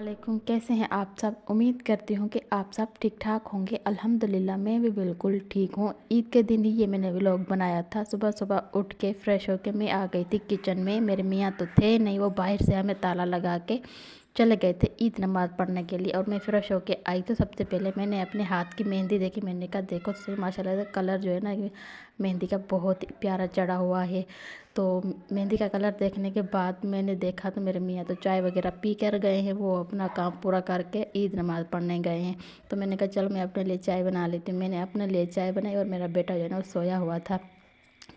वालेकुम, कैसे हैं आप सब। उम्मीद करती हूँ कि आप सब ठीक ठाक होंगे। अल्हम्दुलिल्लाह मैं भी बिल्कुल ठीक हूँ। ईद के दिन ही ये मैंने व्लॉग बनाया था। सुबह सुबह उठ के फ्रेश होके मैं आ गई थी किचन में। मेरे मियाँ तो थे नहीं, वो बाहर से हमें ताला लगा के चले गए थे ईद नमाज़ पढ़ने के लिए। और मैं फ्रेश होके आई तो सबसे पहले मैंने अपने हाथ की मेहंदी देखी। मैंने कहा देखो से माशाल्लाह से कलर जो है ना मेहंदी का बहुत ही प्यारा चढ़ा हुआ है। तो मेहंदी का कलर देखने के बाद मैंने देखा तो मेरे मियाँ तो चाय वगैरह पी कर गए हैं। वो अपना काम पूरा करके ईद नमाज़ पढ़ने गए हैं। तो मैंने कहा चलो मैं अपने लिए चाय बना लेती हूँ। मैंने अपने लिए चाय बनाई और मेरा बेटा जो है ना वो सोया हुआ था।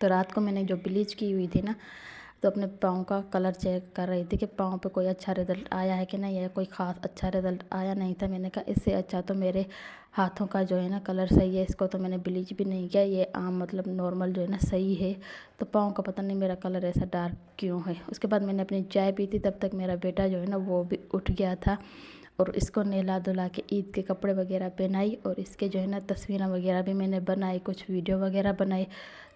तो रात को मैंने जो ब्लीच की हुई थी ना, तो अपने पाँव का कलर चेक कर रही थी कि पाँव पे कोई अच्छा रिज़ल्ट आया है कि नहीं, या कोई ख़ास अच्छा रिज़ल्ट आया नहीं था। मैंने कहा इससे अच्छा तो मेरे हाथों का जो है ना कलर सही है, इसको तो मैंने ब्लीच भी नहीं किया, ये आम मतलब नॉर्मल जो है ना सही है। तो पाँव का पता नहीं मेरा कलर ऐसा डार्क क्यों है। उसके बाद मैंने अपनी चाय पी थी, तब तक मेरा बेटा जो है ना वो भी उठ गया था। और इसको नहला धुला के ईद के कपड़े वगैरह पहनाई और इसके जो है ना तस्वीरें वगैरह भी मैंने बनाई, कुछ वीडियो वगैरह बनाई।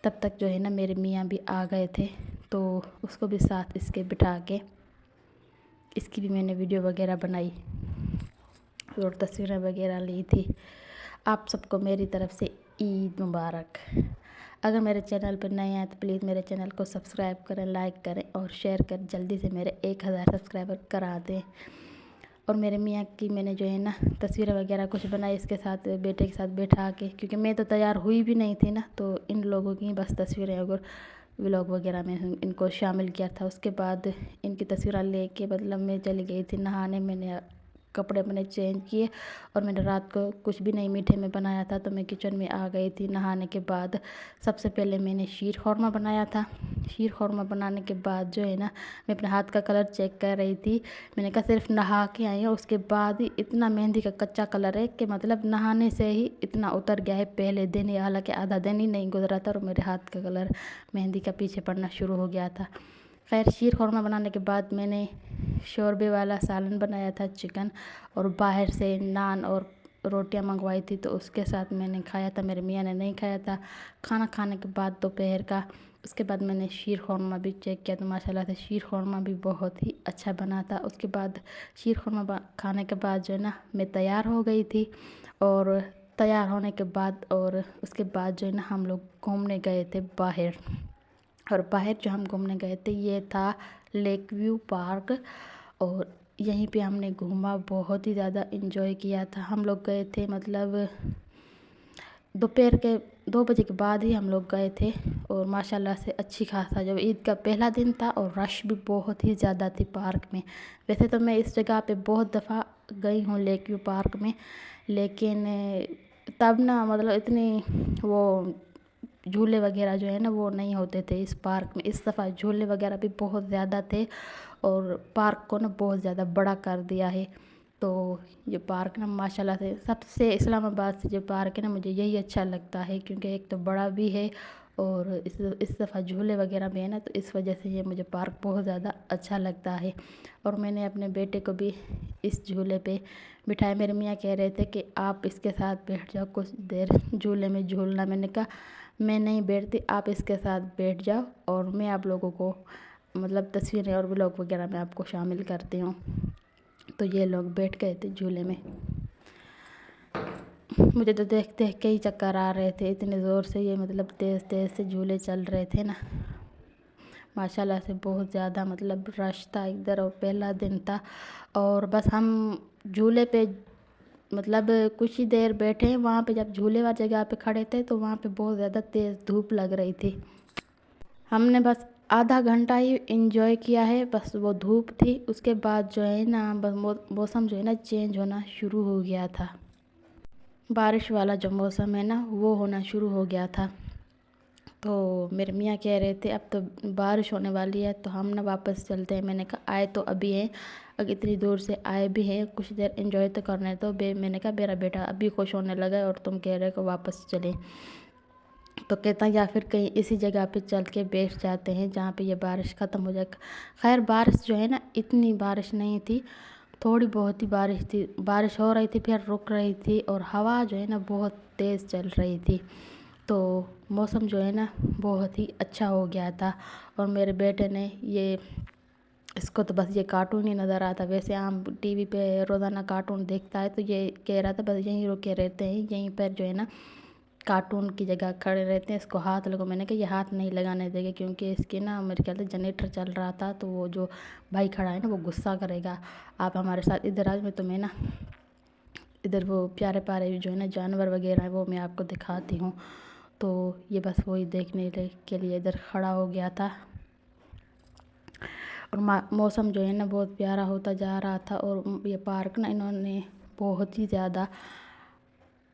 तब तक जो है ना मेरे मियाँ भी आ गए थे, तो उसको भी साथ इसके बिठा के इसकी भी मैंने वीडियो वगैरह बनाई और तस्वीरें वगैरह ली थी। आप सबको मेरी तरफ़ से ईद मुबारक। अगर मेरे चैनल पर नए हैं तो प्लीज़ मेरे चैनल को सब्सक्राइब करें, लाइक करें और शेयर करें। जल्दी से मेरे 1000 सब्सक्राइबर करा दें। और मेरे मियाँ की मैंने जो है ना तस्वीरें वगैरह कुछ बनाई इसके साथ, बेटे के साथ बैठा के, क्योंकि मैं तो तैयार हुई भी नहीं थी ना। तो इन लोगों की बस तस्वीरें और व्लॉग वगैरह में इनको शामिल किया था। उसके बाद इनकी तस्वीरें लेके मतलब मैं चली गई थी नहाने। मैंने कपड़े अपने चेंज किए और मैंने रात को कुछ भी नहीं मीठे में बनाया था, तो मैं किचन में आ गई थी नहाने के बाद। सबसे पहले मैंने शीर ख़ुरमा बनाया था। शीर ख़ुरमा बनाने के बाद जो है ना मैं अपने हाथ का कलर चेक कर रही थी। मैंने कहा सिर्फ नहा के आई हूँ, उसके बाद ही इतना मेहंदी का कच्चा कलर है कि मतलब नहाने से ही इतना उतर गया है पहले दिन ही। हालांकि आधा दिन ही नहीं गुजरा था और मेरे हाथ का कलर मेहंदी का पीछे पड़ना शुरू हो गया था। खैर शीर ख़ुरमा बनाने के बाद मैंने शोरबे वाला सालन बनाया था चिकन, और बाहर से नान और रोटियां मंगवाई थी, तो उसके साथ मैंने खाया था। मेरे मियाँ ने नहीं खाया था खाना खाने के बाद दोपहर का। उसके बाद मैंने शीर ख़ुरमा भी चेक किया तो माशाल्लाह से शीर ख़ुरमा भी बहुत ही अच्छा बना था। उसके बाद शीर ख़ुरमा खाने के बाद जो है ना मैं तैयार हो गई थी। और तैयार होने के बाद और उसके बाद जो है ना हम लोग घूमने गए थे बाहर। और बाहर जो हम घूमने गए थे ये था लेक व्यू पार्क, और यहीं पे हमने घूमा, बहुत ही ज़्यादा इन्जॉय किया था। हम लोग गए थे मतलब दोपहर के 2 बजे के बाद ही हम लोग गए थे। और माशाल्लाह से अच्छी खासा जब ईद का पहला दिन था, और रश भी बहुत ही ज़्यादा थी पार्क में। वैसे तो मैं इस जगह पे बहुत दफ़ा गई हूँ लेक व्यू पार्क में, लेकिन तब ना मतलब इतनी वो झूले वगैरह जो है ना वो नहीं होते थे इस पार्क में। इस दफ़ा झूले वगैरह भी बहुत ज़्यादा थे और पार्क को ना बहुत ज़्यादा बड़ा कर दिया है। तो ये पार्क ना माशाल्लाह से सबसे इस्लामाबाद से जो पार्क है ना मुझे यही अच्छा लगता है, क्योंकि एक तो बड़ा भी है और इस दफ़ा झूले वगैरह भी है ना, तो इस वजह से ये मुझे पार्क बहुत ज़्यादा अच्छा लगता है। और मैंने अपने बेटे को भी इस झूले पे बिठाया। मेरे मियाँ कह रहे थे कि आप इसके साथ बैठ जाओ, कुछ देर झूले में झूलना। मैंने कहा मैं नहीं बैठती, आप इसके साथ बैठ जाओ और मैं आप लोगों को मतलब तस्वीरें और व्लॉग वगैरह में आपको शामिल करती हूँ। तो ये लोग बैठ गए थे झूले में। मुझे तो देख देख के ही चक्कर आ रहे थे, इतने ज़ोर से ये मतलब तेज़ तेज़ से झूले चल रहे थे ना। माशाल्लाह से बहुत ज़्यादा मतलब रश था इधर, और पहला दिन था। और बस हम झूले पे मतलब कुछ ही देर बैठे। वहाँ पे जब झूले वाली जगह पे खड़े थे तो वहाँ पे बहुत ज़्यादा तेज़ धूप लग रही थी। हमने बस आधा घंटा ही इंजॉय किया है, बस वो धूप थी। उसके बाद जो है ना बस मौसम जो है ना चेंज होना शुरू हो गया था। बारिश वाला जो मौसम है ना वो होना शुरू हो गया था। तो मेरे मियाँ कह रहे थे अब तो बारिश होने वाली है तो हम ना वापस चलते हैं। मैंने कहा आए तो अभी हैं, अगर इतनी दूर से आए भी हैं कुछ देर एंजॉय तो करने तो मैंने कहा मेरा बेटा अभी खुश होने लगा है और तुम कह रहे हो वापस चलें। तो कहता या फिर कहीं इसी जगह पे चल के बैठ जाते हैं जहाँ पे ये बारिश ख़त्म हो जाए। खैर बारिश जो है ना इतनी बारिश नहीं थी, थोड़ी बहुत ही बारिश थी। बारिश हो रही थी फिर रुक रही थी, और हवा जो है ना बहुत तेज़ चल रही थी। तो मौसम जो है ना बहुत ही अच्छा हो गया था। और मेरे बेटे ने ये इसको तो बस ये कार्टून ही नज़र आता। वैसे आम टीवी पे रोज़ाना कार्टून देखता है, तो ये कह रहा था बस यहीं रुके रहते हैं, यहीं पर जो है ना कार्टून की जगह खड़े रहते हैं, इसको हाथ लगो। मैंने कहा ये हाथ नहीं लगाने देंगे, क्योंकि इसके ना मेरे ख्याल से जनरेटर चल रहा था, तो वो जो भाई खड़ा है ना वो गुस्सा करेगा। आप हमारे साथ इधर आज मैं तुम्हें ना इधर वो प्यारे प्यारे जो है ना जानवर वगैरह है वो मैं आपको दिखाती हूँ। तो ये बस वही देखने के लिए इधर खड़ा हो गया था। और मौसम जो है ना बहुत प्यारा होता जा रहा था। और ये पार्क ना इन्होंने बहुत ही ज़्यादा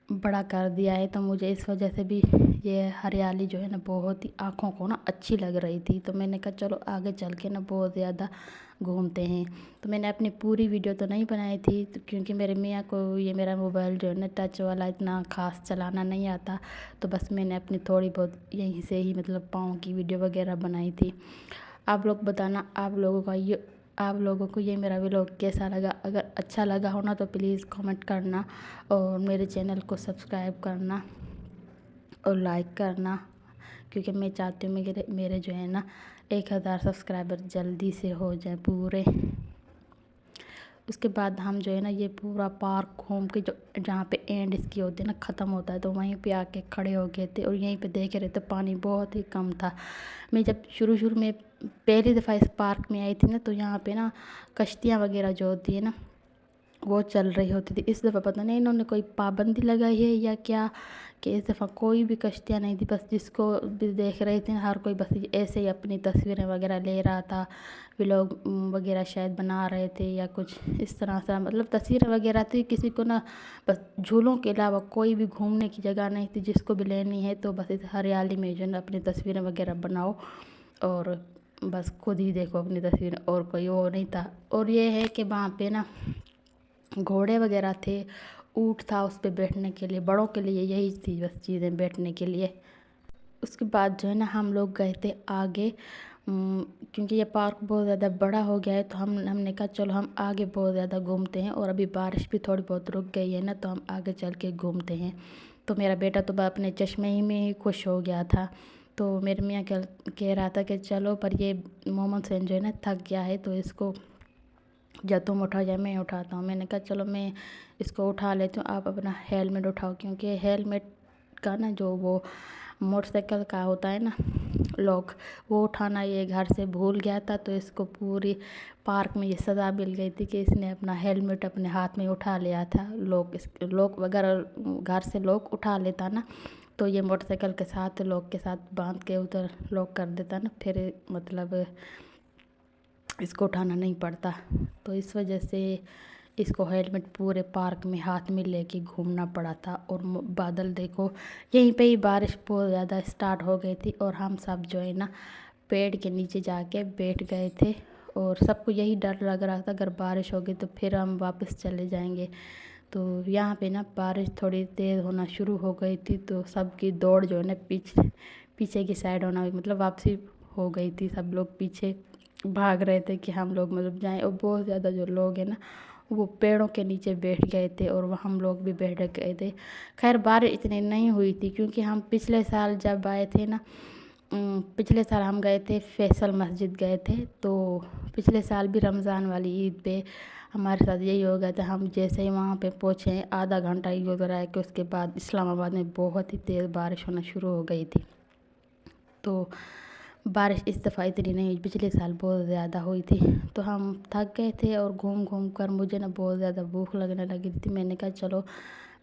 बड़ा कर दिया है, तो मुझे इस वजह से भी ये हरियाली जो है ना बहुत ही आँखों को ना अच्छी लग रही थी। तो मैंने कहा चलो आगे चल के ना बहुत ज़्यादा घूमते हैं। तो मैंने अपनी पूरी वीडियो तो नहीं बनाई थी, तो क्योंकि मेरे मियाँ को ये मेरा मोबाइल जो है ना टच वाला इतना ख़ास चलाना नहीं आता, तो बस मैंने अपनी थोड़ी बहुत यहीं से ही मतलब पाँव की वीडियो वगैरह बनाई थी। आप लोग बताना आप लोगों को ये मेरा व्लॉग कैसा लगा। अगर अच्छा लगा हो ना तो प्लीज़ कमेंट करना, और मेरे चैनल को सब्सक्राइब करना और लाइक करना, क्योंकि मैं चाहती हूँ मेरे जो है ना 1000 सब्सक्राइबर जल्दी से हो जाए पूरे। उसके बाद हम जो है ना ये पूरा पार्क घूम के जो जहाँ पे एंड इसकी होती है ना ख़त्म होता है, तो वहीं पे आके खड़े हो गए थे और यहीं पे देख रहे थे। पानी बहुत ही कम था। मैं जब शुरू में पहली दफ़ा इस पार्क में आई थी ना, तो यहाँ पे ना कश्तियाँ वगैरह जो होती है ना वो चल रही होती थी। इस दफ़ा पता नहीं इन्होंने कोई पाबंदी लगाई है या क्या, कि इस दफ़ा कोई भी कश्तियाँ नहीं थी। बस जिसको भी देख रहे थे हर कोई बस ऐसे ही अपनी तस्वीरें वगैरह ले रहा था, व्लॉग वगैरह शायद बना रहे थे या कुछ इस तरह से, मतलब तस्वीरें वगैरह थी। किसी को ना बस झूलों के अलावा कोई भी घूमने की जगह नहीं थी। जिसको भी लेनी है तो बस इस हरियाली में जो है ना अपनी तस्वीरें वगैरह बनाओ और बस खुद ही देखो अपनी तस्वीरें, और कोई वो नहीं था। और ये है कि वहाँ पे ना घोड़े वगैरह थे, ऊँट था उस पे बैठने के लिए, बड़ों के लिए यही थी बस चीज़ें बैठने के लिए। उसके बाद जो है ना हम लोग गए थे आगे, क्योंकि ये पार्क बहुत ज़्यादा बड़ा हो गया है, तो हमने कहा चलो हम आगे बहुत ज़्यादा घूमते हैं। और अभी बारिश भी थोड़ी बहुत रुक गई है ना, तो हम आगे चल के घूमते हैं। तो मेरा बेटा तो अपने चश्मे ही में ही खुश हो गया था। तो मेरे मियाँ कह रहा था कि चलो, पर ये मोहम्मद हुसैन जो है ना थक गया है, तो इसको या तुम उठाओ या मैं उठाता हूँ। मैंने कहा चलो मैं इसको उठा लेती हूँ, आप अपना हेलमेट उठाओ, क्योंकि हेलमेट का ना जो वो मोटरसाइकिल का होता है ना लॉक, वो उठाना ये घर से भूल गया था। तो इसको पूरी पार्क में ये सज़ा मिल गई थी कि इसने अपना हेलमेट अपने हाथ में उठा लिया था। लॉक वगैरह घर से लॉक उठा लेता ना, तो ये मोटरसाइकिल के साथ लॉक के साथ बांध के उधर लॉक कर देता ना, फिर मतलब इसको उठाना नहीं पड़ता। तो इस वजह से इसको हेलमेट पूरे पार्क में हाथ में लेके घूमना पड़ा था। और बादल देखो, यहीं पे ही बारिश बहुत ज़्यादा स्टार्ट हो गई थी, और हम सब जो है ना पेड़ के नीचे जाके बैठ गए थे। और सबको यही डर लग रहा था अगर बारिश होगी तो फिर हम वापस चले जाएंगे। तो यहाँ पे ना बारिश थोड़ी तेज़ होना शुरू हो गई थी, तो सबकी दौड़ जो है ना पीछे की साइड होना, मतलब वापसी हो गई थी। सब लोग पीछे भाग रहे थे कि हम लोग मतलब जाएं। और बहुत ज़्यादा जो लोग हैं ना वो पेड़ों के नीचे बैठ गए थे, और वह हम लोग भी बैठ गए थे। खैर बारिश इतनी नहीं हुई थी, क्योंकि हम पिछले साल जब आए थे ना, पिछले साल हम गए थे फैसल मस्जिद गए थे। तो पिछले साल भी रमज़ान वाली ईद पे हमारे साथ यही हो गया था। हम जैसे ही वहाँ पे पहुँचे आधा घंटा ही गुजरा है कि उसके बाद इस्लामाबाद में बहुत ही तेज़ बारिश होना शुरू हो गई थी। तो बारिश इस दफ़ा इतनी नहीं हुई, पिछले साल बहुत ज़्यादा हुई थी। तो हम थक गए थे और घूम घूम कर मुझे ना बहुत ज़्यादा भूख लगने लगी थी। मैंने कहा चलो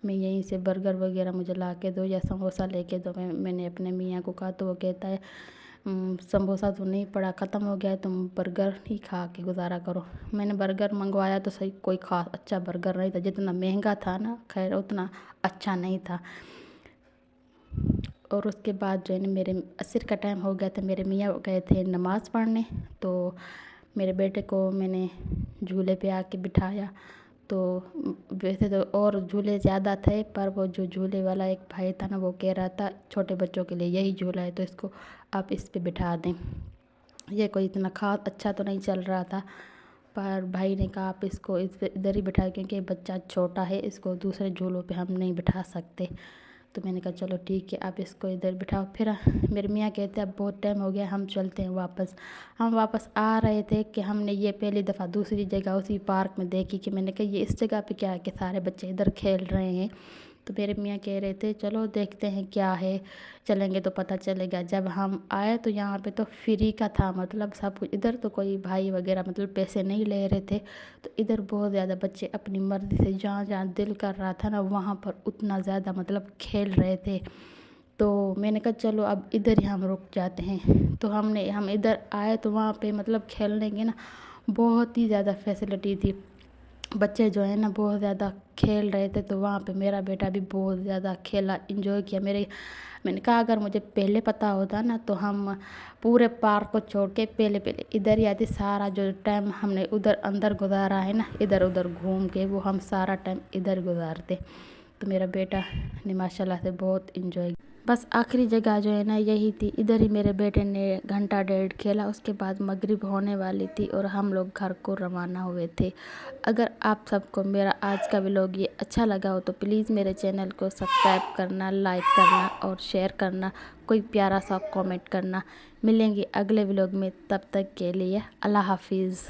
मैं यहीं से बर्गर वगैरह मुझे ला के दो या समोसा लेके दो। मैंने अपने मियाँ को कहा, तो वो कहता है समोसा तो नहीं पड़ा, ख़त्म हो गया है, तुम बर्गर ही खा के गुजारा करो। मैंने बर्गर मंगवाया तो सही, कोई ख़ास अच्छा बर्गर नहीं था। जितना महंगा था ना, खैर उतना अच्छा नहीं था। और उसके बाद जो है ना मेरे असर का टाइम हो गया था, मेरे मियाँ गए थे नमाज़ पढ़ने। तो मेरे बेटे को मैंने झूले पे आके बिठाया। तो वैसे तो और झूले ज़्यादा थे, पर वो जो झूले वाला एक भाई था ना वो कह रहा था छोटे बच्चों के लिए यही झूला है, तो इसको आप इस पे बिठा दें। ये कोई इतना खास अच्छा तो नहीं चल रहा था, पर भाई ने कहा आप इसको इधर ही बिठाएं, क्योंकि बच्चा छोटा है, इसको दूसरे झूलों पे हम नहीं बिठा सकते। तो मैंने कहा चलो ठीक है, आप इसको इधर बिठाओ। फिर मेरे मियाँ कहते अब बहुत टाइम हो गया, हम चलते हैं वापस। हम वापस आ रहे थे कि हमने ये पहली दफ़ा दूसरी जगह उसी पार्क में देखी कि मैंने कहा ये इस जगह पे क्या है कि सारे बच्चे इधर खेल रहे हैं। तो मेरे मियाँ कह रहे थे चलो देखते हैं क्या है, चलेंगे तो पता चलेगा। जब हम आए तो यहाँ पे तो फ्री का था, मतलब सब कुछ। इधर तो कोई भाई वगैरह मतलब पैसे नहीं ले रहे थे। तो इधर बहुत ज़्यादा बच्चे अपनी मर्ज़ी से जहाँ जहाँ दिल कर रहा था ना वहाँ पर उतना ज़्यादा मतलब खेल रहे थे। तो मैंने कहा चलो अब इधर ही हम रुक जाते हैं। तो हम इधर आए तो वहाँ पे मतलब खेलने की ना बहुत ही ज़्यादा फैसिलिटी थी। बच्चे जो है ना बहुत ज़्यादा खेल रहे थे। तो वहाँ पे मेरा बेटा भी बहुत ज़्यादा खेला, इंजॉय किया। मैंने कहा अगर मुझे पहले पता होता ना तो हम पूरे पार्क को छोड़ के पहले पहले इधर ही आते। सारा जो टाइम हमने उधर अंदर गुजारा है ना इधर उधर घूम के, वो हम सारा टाइम इधर गुजारते। तो मेरा बेटा ने माशाल्लाह से बहुत इंजॉय। बस आखिरी जगह जो है ना यही थी। इधर ही मेरे बेटे ने घंटा डेढ़ खेला, उसके बाद मगरिब होने वाली थी और हम लोग घर को रवाना हुए थे। अगर आप सबको मेरा आज का व्लॉग ये अच्छा लगा हो तो प्लीज़ मेरे चैनल को सब्सक्राइब करना, लाइक करना और शेयर करना, कोई प्यारा सा कमेंट करना। मिलेंगे अगले व्लॉग में, तब तक के लिए अल्लाह हाफिज़।